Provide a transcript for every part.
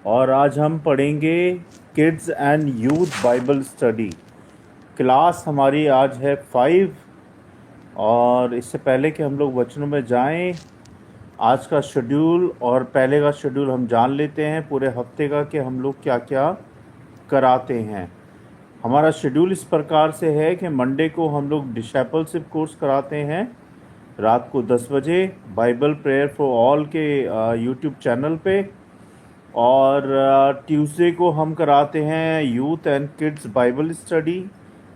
और आज हम पढ़ेंगे kids and youth Bible study. Class हमारी आज है 5। और इससे पहले कि हम लोग वचनों में जाएं, आज का शेड्यूल और पहले का शेड्यूल हम जान लेते हैं पूरे हफ्ते का कि हम लोग क्या क्या कराते हैं। हमारा शेड्यूल इस प्रकार से है कि मंडे को हम लोग डिसाइपलशिप कोर्स कराते हैं रात को 10 बजे बाइबल प्रेयर फॉर ऑल के यूट्यूब चैनल पे। और ट्यूसडे को हम कराते हैं youth and kids Bible study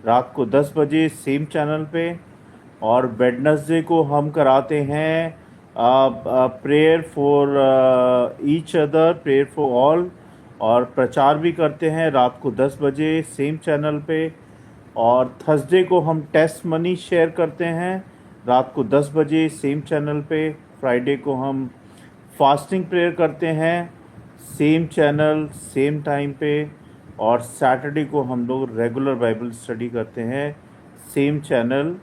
रात को 10 बजे सेम चैनल पे। और वेडनेसडे को हम कराते हैं prayer for each other, prayer for all, और प्रचार भी करते हैं रात को 10 बजे सेम चैनल पे। और थर्सडे को हम टेस्ट मनी शेयर करते हैं रात को 10 बजे सेम चैनल पे। फ्राइडे को हम फास्टिंग प्रेयर करते हैं सेम चैनल सेम टाइम पे। और सैटरडे को हम लोग रेगुलर बाइबल स्टडी करते हैं सेम चैनल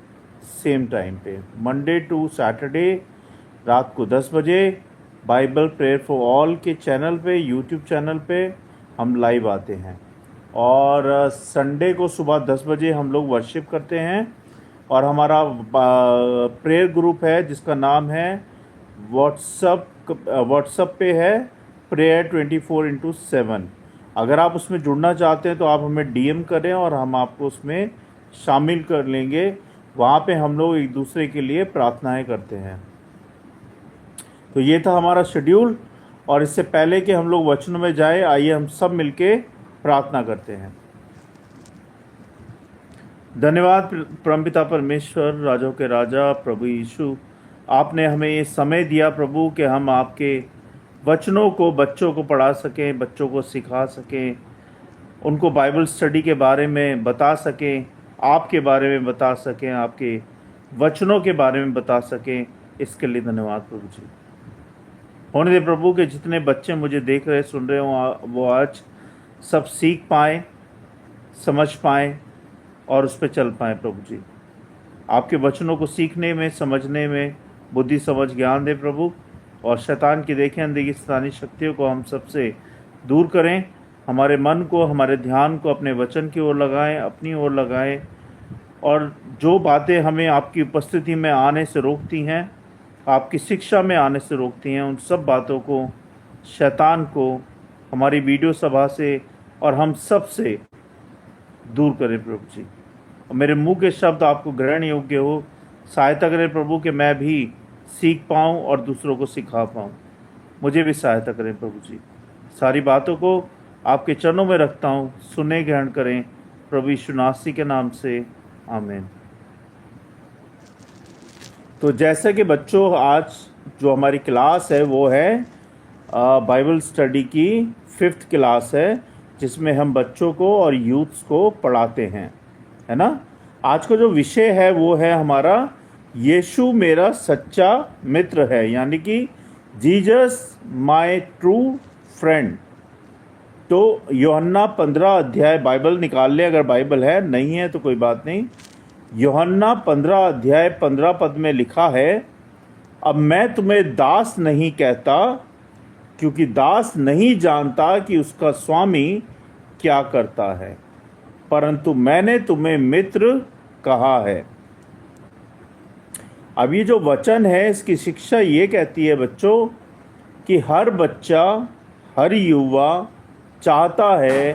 सेम टाइम पे। मंडे टू सैटरडे रात को 10 बजे बाइबल प्रेयर फॉर ऑल के चैनल पे, यूट्यूब चैनल पे हम लाइव आते हैं। और संडे को सुबह 10 बजे हम लोग वर्शिप करते हैं। और हमारा प्रेयर ग्रुप है जिसका नाम है व्हाट्सअप पे है प्रेयर 24/7। अगर आप उसमें जुड़ना चाहते हैं तो आप हमें डीएम करें और हम आपको उसमें शामिल कर लेंगे। वहाँ पे हम लोग एक दूसरे के लिए प्रार्थनाएं करते हैं। तो ये था हमारा शेड्यूल। और इससे पहले कि हम लोग वचनों में जाए, आइए हम सब मिलके प्रार्थना करते हैं। धन्यवाद परमपिता परमेश्वर, राजों के राजा प्रभु यीशु, आपने हमें ये समय दिया प्रभु कि हम आपके वचनों को बच्चों को पढ़ा सकें, बच्चों को सिखा सकें, उनको बाइबल स्टडी के बारे में बता सकें, आपके बारे में बता सकें, आपके वचनों के बारे में बता सकें। इसके लिए धन्यवाद प्रभु जी। होने दे प्रभु के जितने बच्चे मुझे देख रहे सुन रहे हों वो आज सब सीख पाएँ, समझ पाएँ और उस पर चल पाएँ प्रभु जी। आपके वचनों को सीखने में, समझने में बुद्धि समझ ज्ञान दे प्रभु। और शैतान की देखें अंधेरी शैतानी शक्तियों को हम सबसे दूर करें। हमारे मन को, हमारे ध्यान को अपने वचन की ओर लगाएं, अपनी ओर लगाएं। और जो बातें हमें आपकी उपस्थिति में आने से रोकती हैं, आपकी शिक्षा में आने से रोकती हैं, उन सब बातों को, शैतान को हमारी वीडियो सभा से और हम सब से दूर करें प्रभु जी। और मेरे मुंह के शब्द आपको ग्रहण योग्य हो। सहायता करें प्रभु कि मैं भी सीख पाऊँ और दूसरों को सिखा पाऊँ। मुझे भी सहायता करें प्रभु जी। सारी बातों को आपके चरणों में रखता हूँ, सुने ग्रहण करें प्रभु यीशु नासरी के नाम से, आमीन। तो जैसे कि बच्चों, आज जो हमारी क्लास है वो है बाइबल स्टडी की 5th क्लास है, जिसमें हम बच्चों को और यूथ्स को पढ़ाते हैं, है ना। आज का जो विषय है वो है हमारा यीशु मेरा सच्चा मित्र है, यानी कि जीसस माय ट्रू फ्रेंड। तो यूहन्ना 15 अध्याय, बाइबल निकाल ले अगर बाइबल है, नहीं है तो कोई बात नहीं। यूहन्ना 15 अध्याय 15 पद में लिखा है, अब मैं तुम्हें दास नहीं कहता, क्योंकि दास नहीं जानता कि उसका स्वामी क्या करता है, परंतु मैंने तुम्हें मित्र कहा है। अब ये जो वचन है इसकी शिक्षा ये कहती है बच्चों कि हर बच्चा, हर युवा चाहता है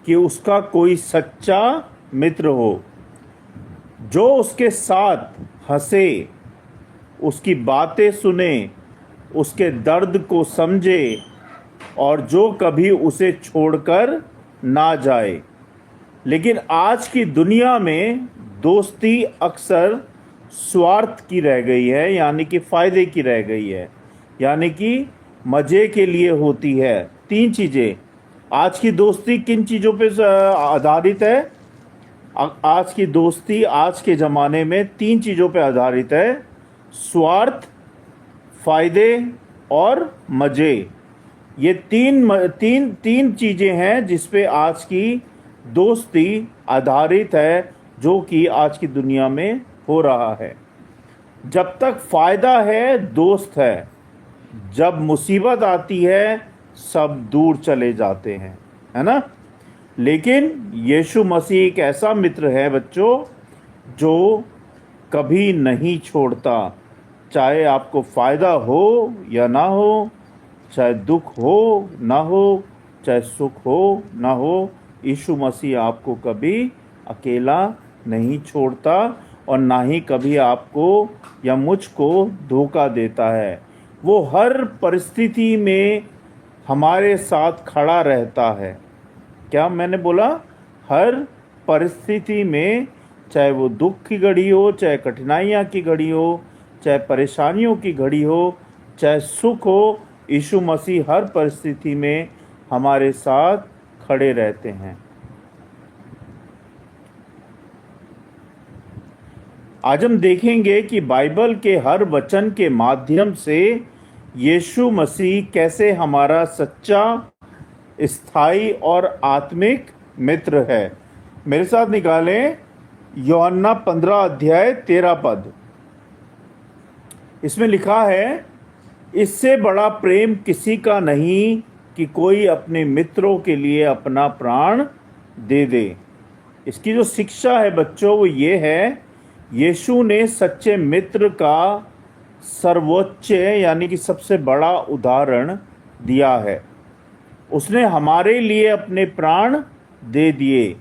कि उसका कोई सच्चा मित्र हो, जो उसके साथ हंसे, उसकी बातें सुने, उसके दर्द को समझे और जो कभी उसे छोड़कर ना जाए। लेकिन आज की दुनिया में दोस्ती अक्सर स्वार्थ की रह गई है, यानी कि फ़ायदे की रह गई है, यानी कि मज़े के लिए होती है। 3 चीज़ें आज की दोस्ती किन चीज़ों पे आधारित है? आज की दोस्ती आज के ज़माने में 3 चीज़ों पे आधारित है: स्वार्थ, फ़ायदे और मज़े। ये तीन चीज़ें हैं जिस पे आज की दोस्ती आधारित है, जो कि आज की दुनिया में हो रहा है। जब तक फ़ायदा है दोस्त है, जब मुसीबत आती है सब दूर चले जाते हैं, है ना। लेकिन यीशु मसीह एक ऐसा मित्र है बच्चों जो कभी नहीं छोड़ता, चाहे आपको फ़ायदा हो या ना हो, चाहे दुख हो ना हो, चाहे सुख हो ना हो, यीशु मसीह आपको कभी अकेला नहीं छोड़ता और ना ही कभी आपको या मुझको धोखा देता है। वो हर परिस्थिति में हमारे साथ खड़ा रहता है। क्या मैंने बोला? हर परिस्थिति में, चाहे वो दुख की घड़ी हो, चाहे कठिनाइयाँ की घड़ी हो, चाहे परेशानियों की घड़ी हो, चाहे सुख हो, यीशु मसीह हर परिस्थिति में हमारे साथ खड़े रहते हैं। आज हम देखेंगे कि बाइबल के हर वचन के माध्यम से यीशु मसीह कैसे हमारा सच्चा, स्थायी और आत्मिक मित्र है। मेरे साथ निकालें यूहन्ना 15 अध्याय 13 पद। इसमें लिखा है, इससे बड़ा प्रेम किसी का नहीं कि कोई अपने मित्रों के लिए अपना प्राण दे दे। इसकी जो शिक्षा है बच्चों वो ये है, यीशु ने सच्चे मित्र का सर्वोच्च यानी कि सबसे बड़ा उदाहरण दिया है। उसने हमारे लिए अपने प्राण दे दिए।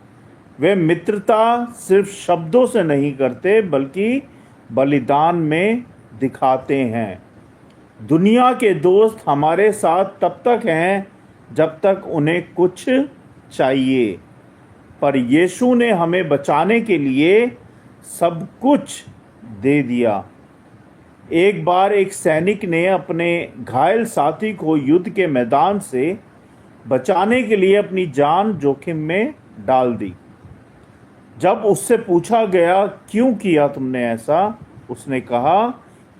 वे मित्रता सिर्फ शब्दों से नहीं करते बल्कि बलिदान में दिखाते हैं। दुनिया के दोस्त हमारे साथ तब तक हैं जब तक उन्हें कुछ चाहिए, पर यीशु ने हमें बचाने के लिए सब कुछ दे दिया। एक बार एक सैनिक ने अपने घायल साथी को युद्ध के मैदान से बचाने के लिए अपनी जान जोखिम में डाल दी। जब उससे पूछा गया, क्यों किया तुमने ऐसा, उसने कहा,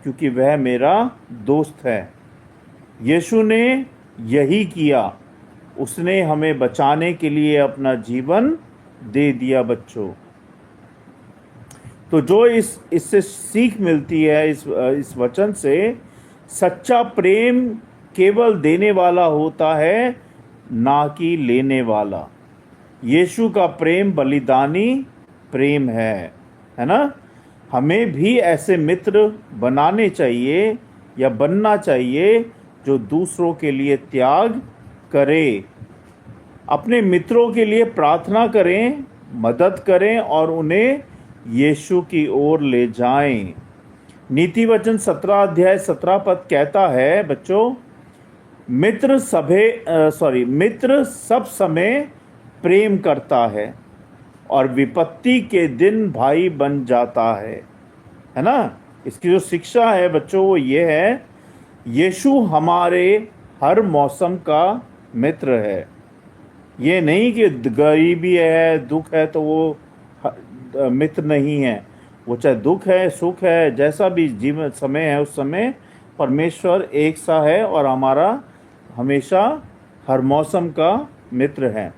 क्योंकि वह मेरा दोस्त है। यीशु ने यही किया, उसने हमें बचाने के लिए अपना जीवन दे दिया बच्चों। तो जो इससे सीख मिलती है, इस वचन से, सच्चा प्रेम केवल देने वाला होता है, ना कि लेने वाला। यीशु का प्रेम बलिदानी प्रेम है ना। हमें भी ऐसे मित्र बनाने चाहिए या बनना चाहिए जो दूसरों के लिए त्याग करे, अपने मित्रों के लिए प्रार्थना करें, मदद करें और उन्हें यीशु की ओर ले जाएं। नीति वचन 17 अध्याय 17 पद कहता है बच्चों, मित्र सब समय प्रेम करता है और विपत्ति के दिन भाई बन जाता है ना। इसकी जो शिक्षा है बच्चों वो ये है, यीशु हमारे हर मौसम का मित्र है। ये नहीं कि गरीबी है, दुख है तो वो मित्र नहीं है। वो चाहे दुख है, सुख है, जैसा भी जीवन समय है, उस समय परमेश्वर एक सा है और हमारा हमेशा हर मौसम का मित्र है।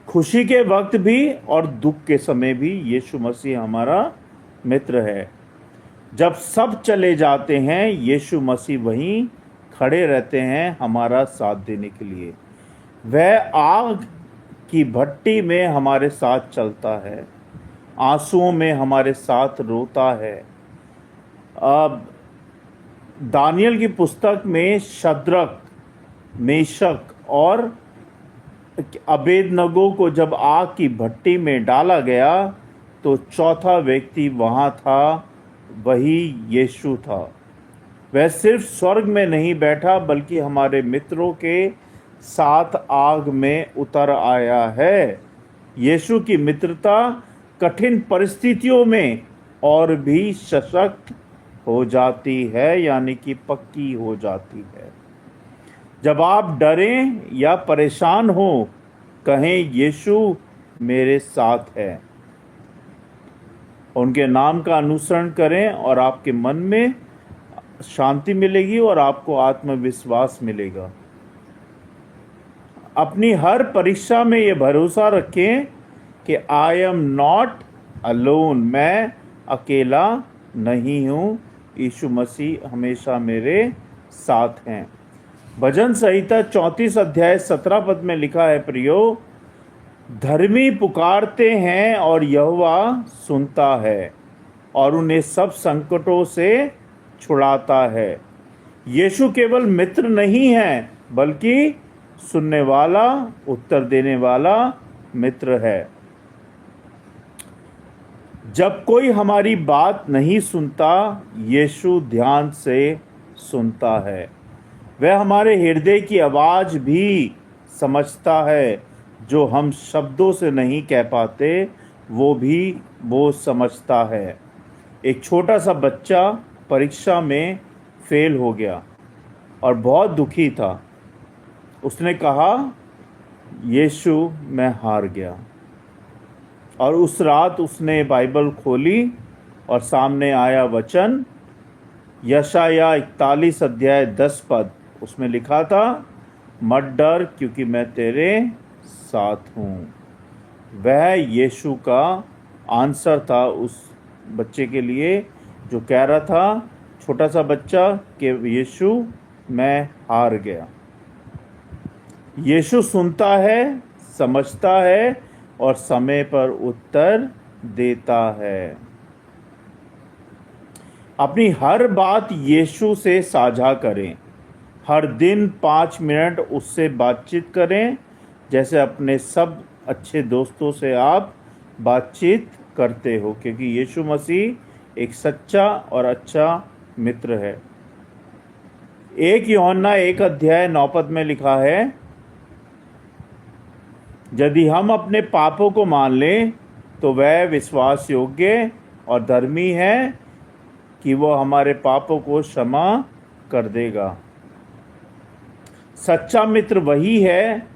खुशी के वक्त भी और दुख के समय भी यीशु मसीह हमारा मित्र है। जब सब चले जाते हैं, यीशु मसीह वहीं खड़े रहते हैं हमारा साथ देने के लिए। वह आग की भट्टी में हमारे साथ चलता है, आंसुओं में हमारे साथ रोता है। अब दानियल की पुस्तक में शद्रक, मेशक और अबेदनगो को जब आग की भट्टी में डाला गया तो चौथा व्यक्ति वहाँ था, वही यीशु था। वह सिर्फ स्वर्ग में नहीं बैठा बल्कि हमारे मित्रों के साथ आग में उतर आया है। यीशु की मित्रता कठिन परिस्थितियों में और भी सशक्त हो जाती है, यानी कि पक्की हो जाती है। जब आप डरें या परेशान हो, कहें यीशु मेरे साथ है। उनके नाम का अनुसरण करें और आपके मन में शांति मिलेगी और आपको आत्मविश्वास मिलेगा। अपनी हर परीक्षा में ये भरोसा रखें कि आई एम नॉट अलोन, मैं अकेला नहीं हूँ, यीशु मसीह हमेशा मेरे साथ हैं। भजन संहिता 34 अध्याय 17 पद में लिखा है, प्रियो, धर्मी पुकारते हैं और यहोवा सुनता है और उन्हें सब संकटों से छुड़ाता है। यीशु केवल मित्र नहीं है, बल्कि सुनने वाला, उत्तर देने वाला मित्र है। जब कोई हमारी बात नहीं सुनता, यीशु ध्यान से सुनता है। वह हमारे हृदय की आवाज़ भी समझता है, जो हम शब्दों से नहीं कह पाते, वो समझता है। एक छोटा सा बच्चा परीक्षा में फेल हो गया और बहुत दुखी था। उसने कहा, यीशु, मैं हार गया। और उस रात उसने बाइबल खोली और सामने आया वचन, यशाया 41 अध्याय 10 पद। उसमें लिखा था, मत डर, क्योंकि मैं तेरे साथ हूँ। वह यीशु का आंसर था उस बच्चे के लिए, जो कह रहा था, छोटा सा बच्चा, कि यीशु, मैं हार गया। यीशु सुनता है, समझता है और समय पर उत्तर देता है। अपनी हर बात यीशु से साझा करें। हर दिन 5 मिनट उससे बातचीत करें, जैसे अपने सब अच्छे दोस्तों से आप बातचीत करते हो, क्योंकि यीशु मसीह एक सच्चा और अच्छा मित्र है। 1 यूहन्ना 1 अध्याय 9 पद में लिखा है, यदि हम अपने पापों को मान लें तो वह विश्वास योग्य और धर्मी है कि वह हमारे पापों को क्षमा कर देगा। सच्चा मित्र वही है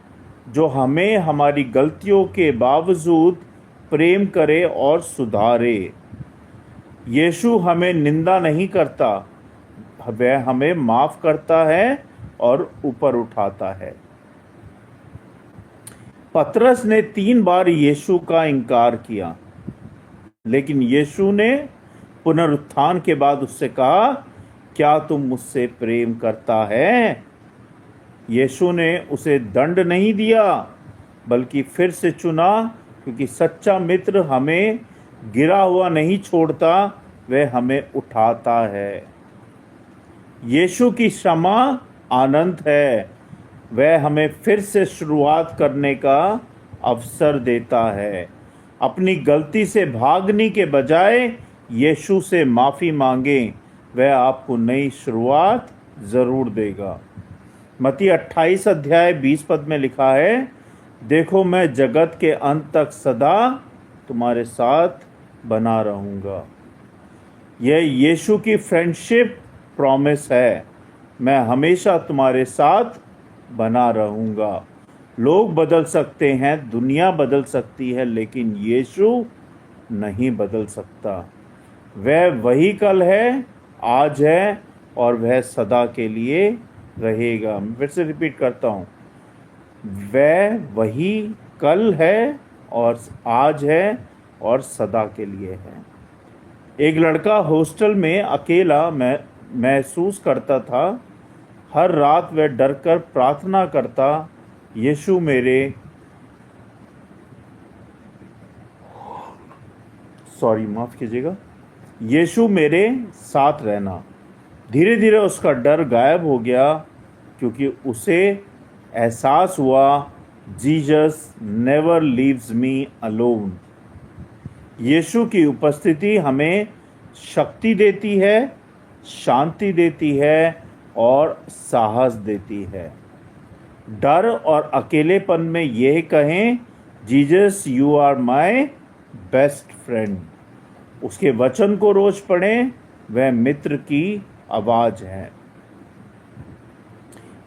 जो हमें हमारी गलतियों के बावजूद प्रेम करे और सुधारे। यीशु हमें निंदा नहीं करता, वह हमें माफ़ करता है और ऊपर उठाता है। पतरस ने 3 बार यीशु का इनकार किया, लेकिन यीशु ने पुनरुत्थान के बाद उससे कहा, क्या तुम मुझसे प्रेम करता है? यीशु ने उसे दंड नहीं दिया, बल्कि फिर से चुना, क्योंकि सच्चा मित्र हमें गिरा हुआ नहीं छोड़ता, वह हमें उठाता है। यीशु की क्षमा आनंद है, वह हमें फिर से शुरुआत करने का अवसर देता है। अपनी गलती से भागने के बजाय यीशु से माफ़ी मांगें, वह आपको नई शुरुआत ज़रूर देगा। मत्ती 28 अध्याय 20 पद में लिखा है, देखो, मैं जगत के अंत तक सदा तुम्हारे साथ बना रहूँगा। यह यीशु की फ्रेंडशिप प्रॉमिस है, मैं हमेशा तुम्हारे साथ बना रहूँगा। लोग बदल सकते हैं, दुनिया बदल सकती है, लेकिन यीशु नहीं बदल सकता। वह वही कल है, आज है और वह सदा के लिए रहेगा। मैं फिर से रिपीट करता हूँ, वह वही कल है और आज है और सदा के लिए है। एक लड़का हॉस्टल में अकेला महसूस करता था। हर रात वह डरकर प्रार्थना करता, यीशु माफ़ कीजिएगा, यीशु मेरे साथ रहना। धीरे धीरे उसका डर गायब हो गया, क्योंकि उसे एहसास हुआ, Jesus never leaves me alone. यीशु की उपस्थिति हमें शक्ति देती है, शांति देती है और साहस देती है। डर और अकेलेपन में यह कहें, Jesus you are my best friend. उसके वचन को रोज पढ़ें, वह मित्र की आवाज़ है।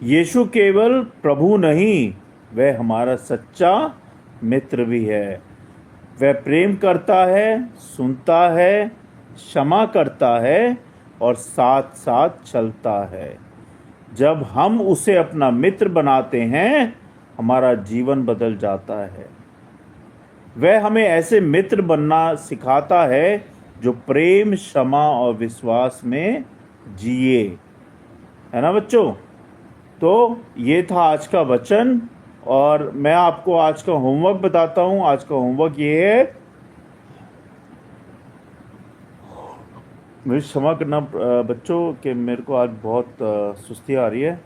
यीशु केवल प्रभु नहीं, वह हमारा सच्चा मित्र भी है। वह प्रेम करता है, सुनता है, क्षमा करता है और साथ साथ चलता है। जब हम उसे अपना मित्र बनाते हैं, हमारा जीवन बदल जाता है। वह हमें ऐसे मित्र बनना सिखाता है जो प्रेम, क्षमा और विश्वास में जिए, है ना बच्चों? तो ये था आज का वचन, और मैं आपको आज का होमवर्क बताता हूँ। आज का होमवर्क ये है, मुझे क्षमा करना बच्चों कि मेरे को आज बहुत सुस्ती आ रही है।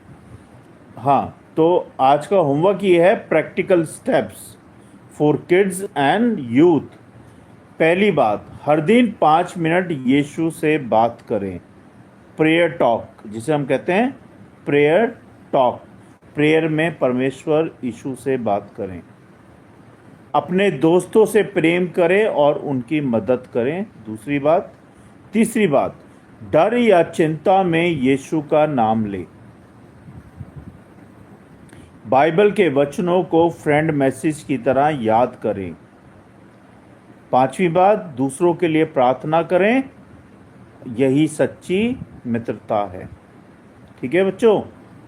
हाँ, तो आज का होमवर्क ये है, practical steps for kids and youth. पहली बात, हर दिन 5 मिनट यीशु से बात करें। प्रेयर टॉक, जिसे हम कहते हैं प्रेयर टॉक। प्रेयर में परमेश्वर यीशु से बात करें। अपने दोस्तों से प्रेम करें और उनकी मदद करें, दूसरी बात। तीसरी बात, डर या चिंता में यीशु का नाम लें। बाइबल के वचनों को फ्रेंड मैसेज की तरह याद करें। पांचवी बात, दूसरों के लिए प्रार्थना करें। यही सच्ची मित्रता है। ठीक है बच्चों,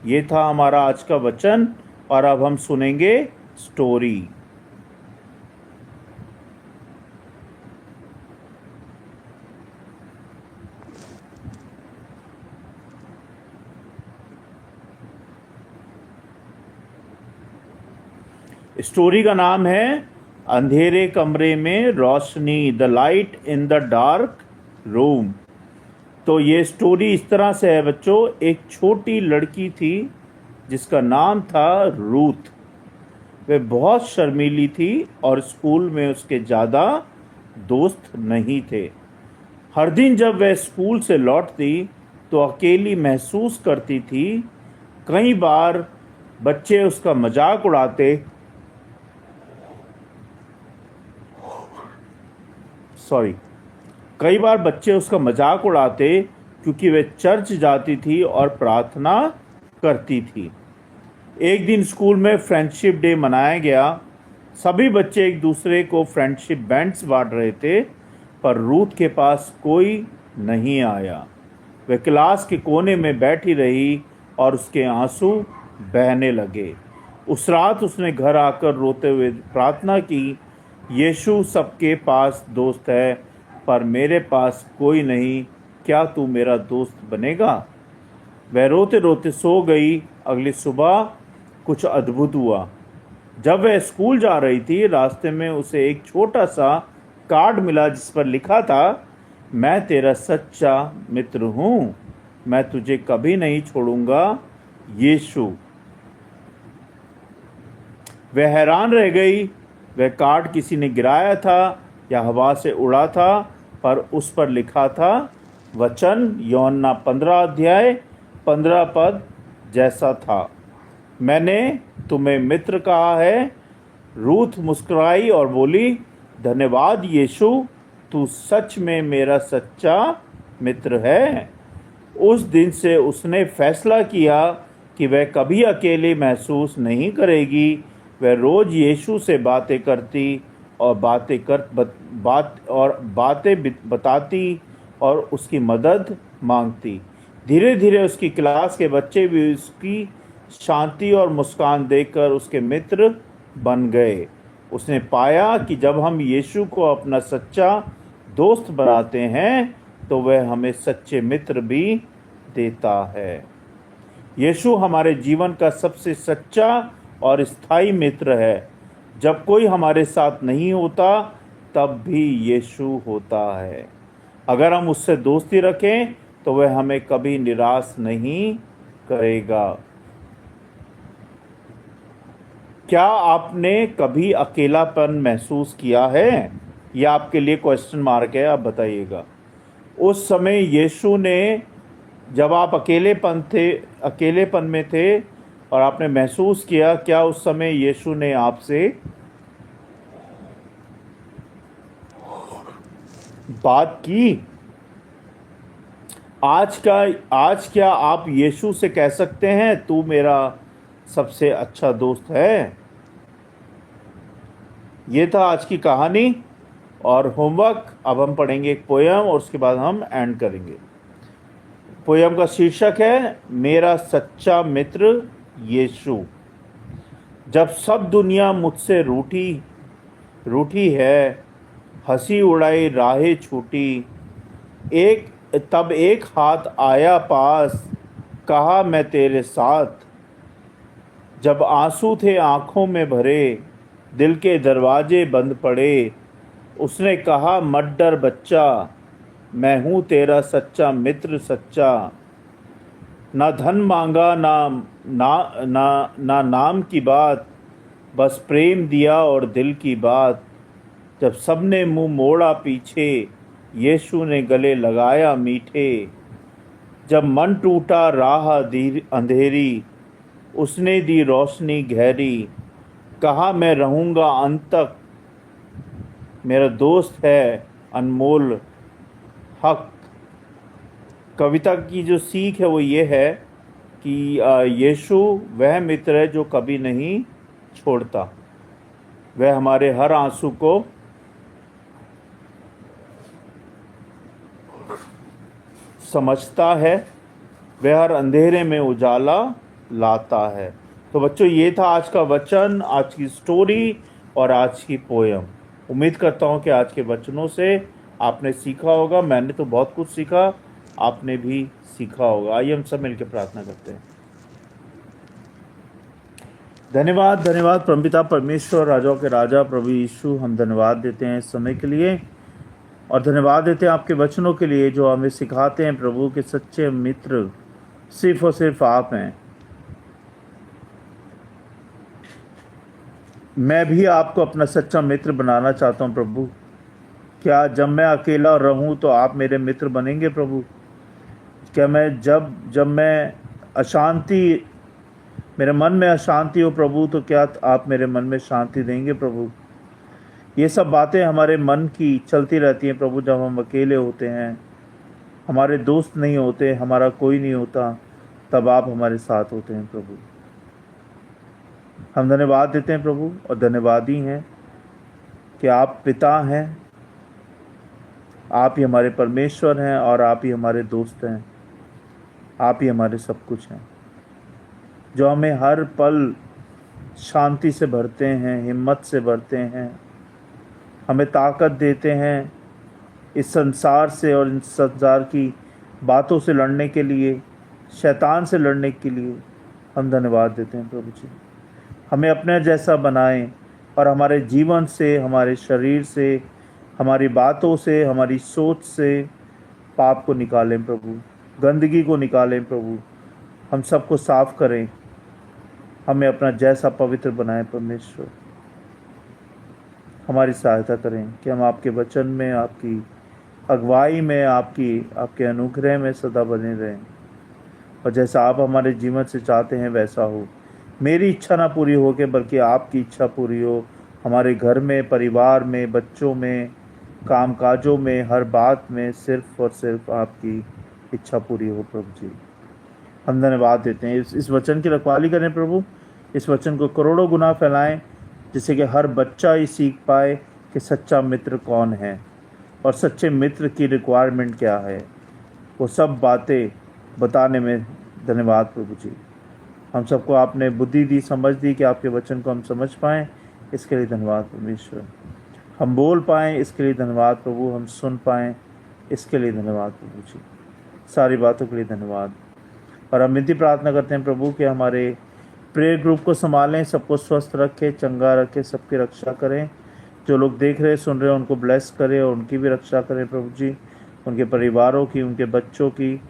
ये था हमारा आज का वचन, और अब हम सुनेंगे स्टोरी। स्टोरी का नाम है अंधेरे कमरे में रोशनी, the light in the dark room. तो ये स्टोरी इस तरह से है बच्चों। एक छोटी लड़की थी जिसका नाम था रूथ। वह बहुत शर्मीली थी और स्कूल में उसके ज़्यादा दोस्त नहीं थे। हर दिन जब वह स्कूल से लौटती तो अकेली महसूस करती थी। कई बार बच्चे उसका मजाक उड़ाते, कई बार बच्चे उसका मजाक उड़ाते क्योंकि वह चर्च जाती थी और प्रार्थना करती थी। एक दिन स्कूल में फ्रेंडशिप डे मनाया गया। सभी बच्चे एक दूसरे को फ्रेंडशिप बैंड्स बांट रहे थे, पर रूथ के पास कोई नहीं आया। वह क्लास के कोने में बैठी रही और उसके आंसू बहने लगे। उस रात उसने घर आकर रोते हुए प्रार्थना की, यीशु सबके पास दोस्त है पर मेरे पास कोई नहीं, क्या तू मेरा दोस्त बनेगा? वह रोते रोते सो गई। अगली सुबह कुछ अद्भुत हुआ। जब वह स्कूल जा रही थी, रास्ते में उसे एक छोटा सा कार्ड मिला जिस पर लिखा था, मैं तेरा सच्चा मित्र हूँ, मैं तुझे कभी नहीं छोड़ूंगा, यीशु। वह हैरान रह गई। वह कार्ड किसी ने गिराया था या हवा से उड़ा था, पर उस पर लिखा था वचन, यूहन्ना 15 अध्याय 15 पद जैसा था, मैंने तुम्हें मित्र कहा है। रूथ मुस्कुराई और बोली, धन्यवाद यीशु, तू सच में मेरा सच्चा मित्र है। उस दिन से उसने फैसला किया कि वह कभी अकेले महसूस नहीं करेगी। वह रोज़ यीशु से बातें करती और बातें बताती और उसकी मदद मांगती। धीरे धीरे उसकी क्लास के बच्चे भी उसकी शांति और मुस्कान देखकर उसके मित्र बन गए। उसने पाया कि जब हम यीशु को अपना सच्चा दोस्त बनाते हैं तो वह हमें सच्चे मित्र भी देता है। यीशु हमारे जीवन का सबसे सच्चा और स्थायी मित्र है। जब कोई हमारे साथ नहीं होता तब भी यीशु होता है। अगर हम उससे दोस्ती रखें तो वह हमें कभी निराश नहीं करेगा। क्या आपने कभी अकेलापन महसूस किया है? यह आपके लिए क्वेश्चन मार्क है, आप बताइएगा। उस समय यीशु ने, जब आप अकेलेपन में थे और आपने महसूस किया, क्या उस समय यीशु ने आपसे बात की? आज क्या आप यीशु से कह सकते हैं, तू मेरा सबसे अच्छा दोस्त है? ये था आज की कहानी और होमवर्क। अब हम पढ़ेंगे एक पोयम और उसके बाद हम एंड करेंगे। पोयम का शीर्षक है मेरा सच्चा मित्र यीशु। जब सब दुनिया मुझसे रूठी है, हंसी उड़ाई राहें छूटी, तब एक हाथ आया पास, कहा मैं तेरे साथ, जब आंसू थे आंखों में भरे, दिल के दरवाजे बंद पड़े, उसने कहा मत डर बच्चा, मैं हूँ तेरा सच्चा मित्र सच्चा। ना धन मांगा ना ना ना ना नाम की बात, बस प्रेम दिया और दिल की बात। जब सबने मुंह मोड़ा पीछे, यीशु ने गले लगाया मीठे। जब मन टूटा राह अंधेरी, उसने दी रोशनी गहरी। कहा मैं रहूँगा अंत तक, मेरा दोस्त है अनमोल हक। कविता की जो सीख है वो ये है कि यीशु वह मित्र है जो कभी नहीं छोड़ता। वह हमारे हर आंसू को समझता है, वह हर अंधेरे में उजाला लाता है। तो बच्चों, ये था आज का वचन, आज की स्टोरी और आज की पोयम। उम्मीद करता हूँ कि आज के वचनों से आपने सीखा होगा। मैंने तो बहुत कुछ सीखा, आपने भी सीखा होगा। आइए हम सब मिलकर प्रार्थना करते हैं। धन्यवाद धन्यवाद परमपिता परमेश्वर, राजाओं के राजा प्रभु यीशु, हम धन्यवाद देते हैं इस समय के लिए और धन्यवाद देते हैं आपके वचनों के लिए जो हमें सिखाते हैं प्रभु के सच्चे मित्र सिर्फ और सिर्फ आप हैं। मैं भी आपको अपना सच्चा मित्र बनाना चाहता हूं प्रभु। क्या जब मैं अकेला रहूं तो आप मेरे मित्र बनेंगे प्रभु? क्या मैं जब जब मैं अशांति, मेरे मन में अशांति हो प्रभु, तो क्या आप मेरे मन में शांति देंगे प्रभु? ये सब बातें हमारे मन की चलती रहती हैं प्रभु। जब हम अकेले होते हैं, हमारे दोस्त नहीं होते, हमारा कोई नहीं होता, तब आप हमारे साथ होते हैं प्रभु। हम धन्यवाद देते हैं प्रभु और धन्यवादी हैं कि आप पिता हैं, आप ही हमारे परमेश्वर हैं और आप ही हमारे दोस्त हैं। आप ही हमारे सब कुछ हैं, जो हमें हर पल शांति से भरते हैं, हिम्मत से भरते हैं, हमें ताकत देते हैं इस संसार से और इन संसार की बातों से लड़ने के लिए, शैतान से लड़ने के लिए। हम धन्यवाद देते हैं प्रभु जी। हमें अपने जैसा बनाएं और हमारे जीवन से, हमारे शरीर से, हमारी बातों से, हमारी सोच से पाप को निकालें प्रभु, गंदगी को निकालें प्रभु। हम सबको साफ करें, हमें अपना जैसा पवित्र बनाएं परमेश्वर। हमारी सहायता करें कि हम आपके वचन में, आपकी अगुवाई में, आपके अनुग्रह में सदा बने रहें और जैसा आप हमारे जीवन से चाहते हैं वैसा हो। मेरी इच्छा ना पूरी हो के बल्कि आपकी इच्छा पूरी हो, हमारे घर में, परिवार में, बच्चों में, काम काजों में, हर बात में सिर्फ और सिर्फ आपकी इच्छा पूरी हो प्रभु जी। हम धन्यवाद देते हैं। इस वचन की रखवाली करें प्रभु। इस वचन को करोड़ों गुना फैलाएं, जिससे कि हर बच्चा ही सीख पाए कि सच्चा मित्र कौन है और सच्चे मित्र की रिक्वायरमेंट क्या है। वो सब बातें बताने में धन्यवाद प्रभु जी। हम सबको आपने बुद्धि दी, समझ दी कि आपके वचन को हम समझ पाएँ, इसके लिए धन्यवाद परमेश्वर। हम बोल पाएँ, इसके लिए धन्यवाद प्रभु। हम सुन पाएँ, इसके लिए धन्यवाद प्रभु जी। सारी बातों के लिए धन्यवाद। और हम विनती प्रार्थना करते हैं प्रभु कि हमारे प्रेयर ग्रुप को संभालें, सबको स्वस्थ रखें, चंगा रखें, सबकी रक्षा करें। जो लोग देख रहे सुन रहे हैं उनको ब्लेस करें और उनकी भी रक्षा करें प्रभु जी। उनके परिवारों की, उनके बच्चों की,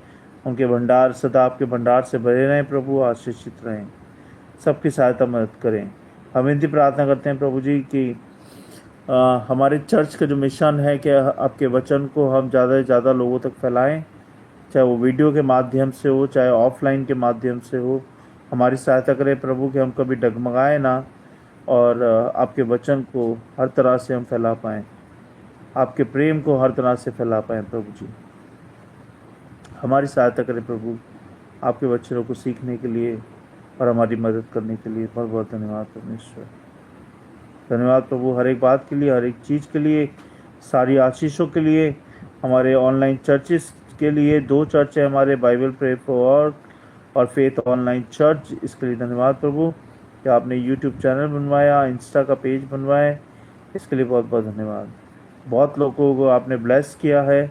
उनके भंडार सदा आपके भंडार से भरे रहें प्रभु, आशीषित रहें, सबकी सहायता मदद करें। हम विनती प्रार्थना करते हैं प्रभु जी कि हमारे चर्च का जो मिशन है कि आपके वचन को हम ज़्यादा से ज़्यादा लोगों तक फैलाएं, चाहे वो वीडियो के माध्यम से हो, चाहे ऑफलाइन के माध्यम से हो। हमारी सहायता करें प्रभु कि हम कभी डगमगाएं ना और आपके वचन को हर तरह से हम फैला पाएँ, आपके प्रेम को हर तरह से फैला पाएँ प्रभु जी। हमारी सहायता करें प्रभु, आपके वचनों को सीखने के लिए और हमारी मदद करने के लिए। बहुत बहुत धन्यवाद परमेश्वर। धन्यवाद प्रभु हर एक बात के लिए, हर एक चीज़ के लिए, सारी आशीषों के लिए, हमारे ऑनलाइन चर्चेस के लिए। 2 चर्च है हमारे, बाइबल प्रे फॉर और फेथ ऑनलाइन चर्च। इसके लिए धन्यवाद प्रभु कि आपने यूट्यूब चैनल बनवाया, इंस्टा का पेज बनवाया, इसके लिए बहुत बहुत धन्यवाद। बहुत लोगों को आपने ब्लेस किया है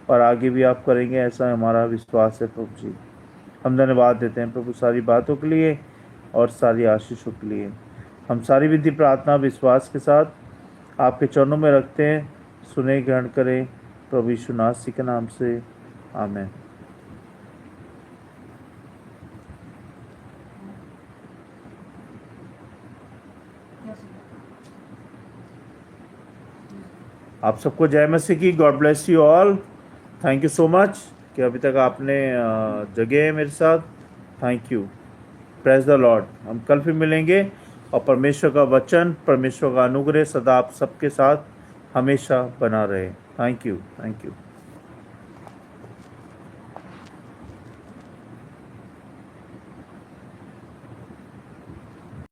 और आगे भी आप करेंगे, ऐसा हमारा विश्वास है प्रभु जी। हम धन्यवाद देते हैं प्रभु सारी बातों के लिए। और सारी आशीषों के लिए। हम सारी विधि प्रार्थना विश्वास के साथ आपके चरणों में रखते हैं। सुने ग्रहण करें प्रभु यीशु नासरी के नाम से, आमीन। आप सबको जय मसीह की। God bless you all. Thank you so much कि अभी तक आपने जगे हैं मेरे साथ। Thank you. Praise the Lord. हम कल फिर मिलेंगे और परमेश्वर का वचन, परमेश्वर का अनुग्रह सदा आप सबके साथ हमेशा बना रहे। Thank you. Thank you.